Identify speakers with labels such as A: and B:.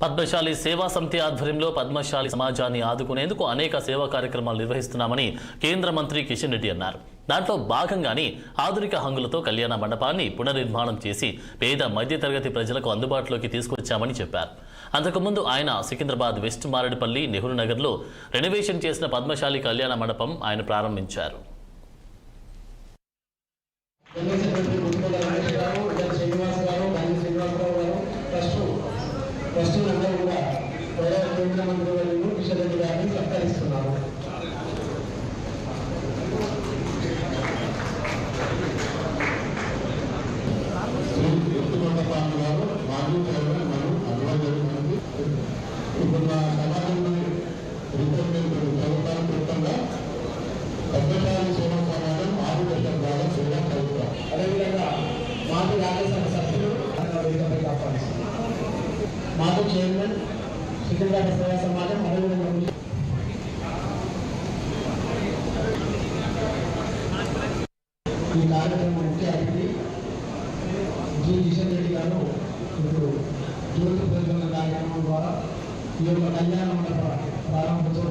A: పద్మశాలి సేవా సమితి ఆధ్వర్యంలో పద్మశాలి సమాజాన్ని ఆదుకునేందుకు అనేక సేవా కార్యక్రమాలు నిర్వహిస్తున్నామని కేంద్ర మంత్రి కిషన్ రెడ్డి అన్నారు. దాంట్లో భాగంగానే ఆధునిక హంగులతో కళ్యాణ మండపాన్ని పునర్నిర్మాణం చేసి పేద మధ్యతరగతి ప్రజలకు అందుబాటులోకి తీసుకొచ్చామని చెప్పారు. అంతకుముందు ఆయన సికింద్రాబాద్ వెస్ట్ మారేడుపల్లి నెహ్రూ నగర్లో రెనోవేషన్ చేసిన పద్మశాలి కళ్యాణ మండపం ఆయన ప్రారంభించారు.
B: అందరూ కూడా కేంద్ర మంత్రి వర్యులు కిషన్ రెడ్డి గారిని సత్కరిస్తున్నారు. ఇప్పుడు మా సమాజంలో ప్రభుత్వానికి క్రితంగా పద్మశాలి సేవా సమాజం 6 లక్షల ద్వారా సేవ చదువుతాం. అదేవిధంగా మాకు రాజ్యసభ సభ్యులు మాకు చైర్మన్ సికింద్రాబాద్ సేవా సమాజం అదేవిధంగా ఈ కార్యక్రమం ముఖ్య అతిథి జి కిషన్ రెడ్డి గారు ఇప్పుడు జ్యోతి ప్రజ్వలన కార్యక్రమం ద్వారా ఈ యొక్క కళ్యాణ మండప ప్రారంభోత్సవం